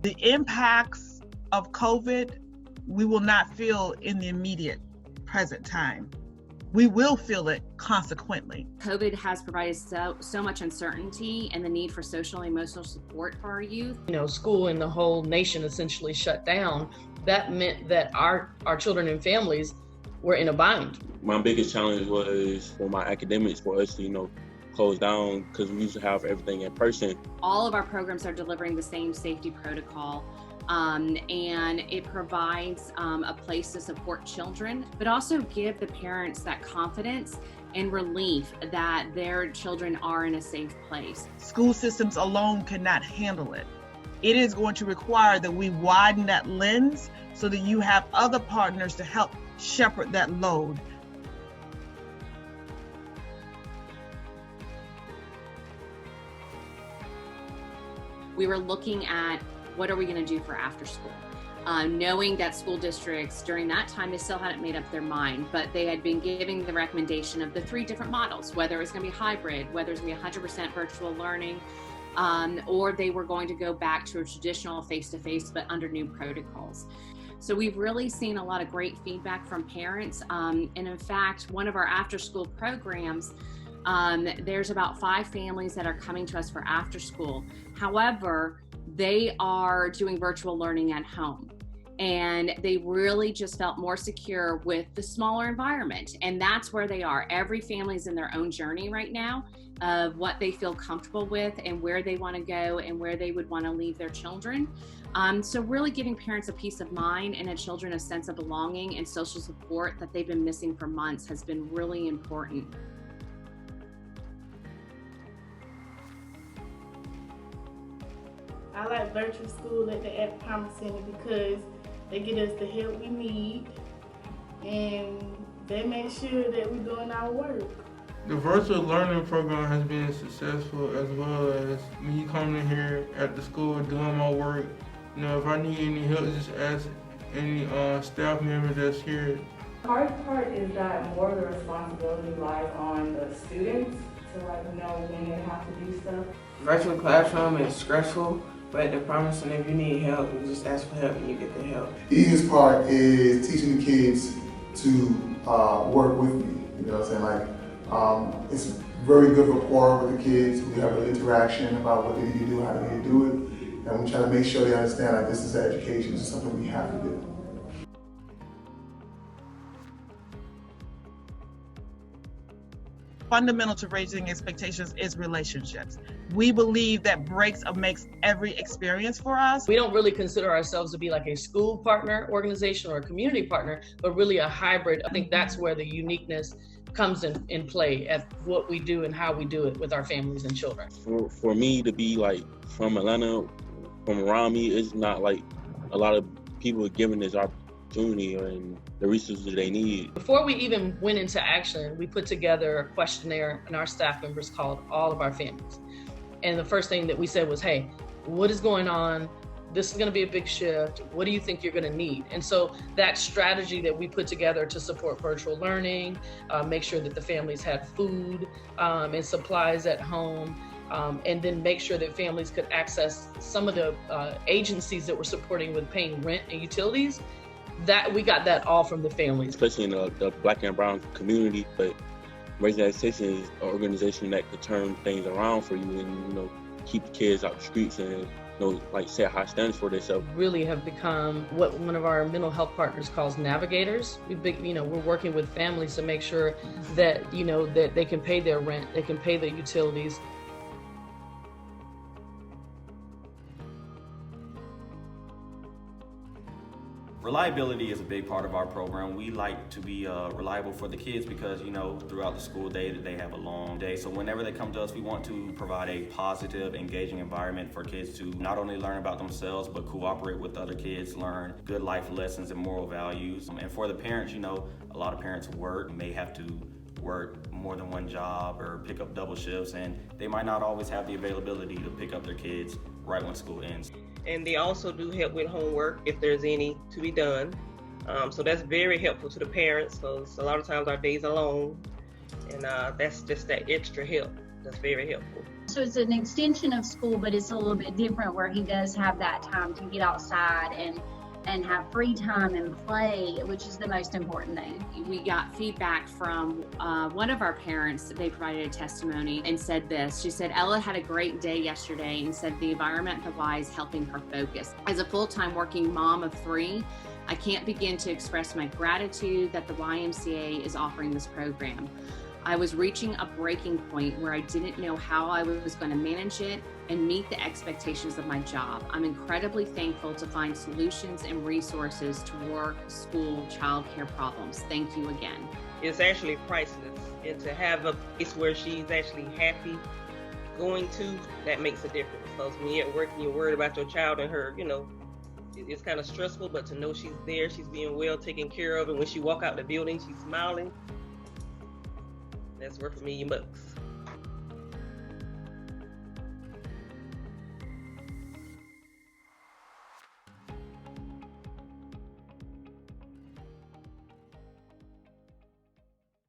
The impacts of COVID, we will not feel in the immediate present time. We will feel it consequently. COVID has provided so much uncertainty and the need for social and emotional support for our youth. School and the whole nation essentially shut down. That meant that our children and families were in a bind. My biggest challenge was for my academics, for us to, close down, because we used to have everything in person. All of our programs are delivering the same safety protocol. And it provides a place to support children, but also give the parents that confidence and relief that their children are in a safe place. School systems alone cannot handle it. It is going to require that we widen that lens so that you have other partners to help shepherd that load. We were looking at what are we going to do for after school? Knowing that school districts during that time, they still hadn't made up their mind, but they had been giving the recommendation of the 3 different models, whether it's going to be hybrid, whether it's going to be 100% virtual learning, or they were going to go back to a traditional face-to-face, but under new protocols. So we've really seen a lot of great feedback from parents. And in fact, one of our after-school programs, there's about 5 families that are coming to us for after school. However, they are doing virtual learning at home, and they really just felt more secure with the smaller environment. And that's where they are. Every family's in their own journey right now of what they feel comfortable with and where they want to go and where they would want to leave their children. So really giving parents a peace of mind and children a sense of belonging and social support that they've been missing for months has been really important. I like virtual school at the Commerce Center because they get us the help we need and they make sure that we're doing our work. The virtual learning program has been successful, as well as me coming in here at the school doing my work. If I need any help, just ask any staff member that's here. The hard part is that more of the responsibility lies on the students to know when they have to do stuff. Virtual classroom is stressful, but the promise, and if you need help, you just ask for help and you get the help. The easiest part is teaching the kids to work with me. It's very good rapport with the kids. We have an interaction about what they need to do, how they need to do it, and we try to make sure they understand that this is education, this is something we have to do. Fundamental to raising expectations is relationships. We believe that breaks makes every experience for us. We don't really consider ourselves to be like a school partner organization or a community partner, but really a hybrid. I think that's where the uniqueness comes in play at what we do and how we do it with our families and children. For me to be from Atlanta, from around me, it's not a lot of people giving this opportunity and the resources they need. Before we even went into action, we put together a questionnaire and our staff members called all of our families. And the first thing that we said was, hey, what is going on? This is going to be a big shift. What do you think you're going to need? And so that strategy that we put together to support virtual learning, make sure that the families had food and supplies at home, and then make sure that families could access some of the agencies that were supporting with paying rent and utilities, that we got that all from the families. Especially in the Black and brown community, but Raising Education is an organization that could turn things around for you and keep the kids out the streets and set high standards for themselves. Really have become what one of our mental health partners calls navigators. We're working with families to make sure that that they can pay their rent, they can pay their utilities. Reliability is a big part of our program. We like to be reliable for the kids because, throughout the school day, they have a long day. So whenever they come to us, we want to provide a positive, engaging environment for kids to not only learn about themselves, but cooperate with other kids, learn good life lessons and moral values. And for the parents, a lot of parents may have to work more than one job or pick up double shifts, and they might not always have the availability to pick up their kids right when school ends. And they also do help with homework if there's any to be done. So that's very helpful to the parents because a lot of times our days are long, and that's just that extra help That's very helpful. So it's an extension of school, but it's a little bit different where he does have that time to get outside and have free time and play, which is the most important thing. We got feedback from one of our parents. They provided a testimony and said this. She said, Ella had a great day yesterday and said the environment at the Y is helping her focus. As a full-time working mom of 3, I can't begin to express my gratitude that the YMCA is offering this program. I was reaching a breaking point where I didn't know how I was going to manage it and meet the expectations of my job. I'm incredibly thankful to find solutions and resources to work, school, childcare problems. Thank you again. It's actually priceless. And to have a place where she's actually happy going to, that makes a difference. Because when you're at work and you're worried about your child and her, it's kind of stressful, but to know she's there, she's being well taken care of, and when she walk out the building, she's smiling. That's worth $1,000,000 bucks.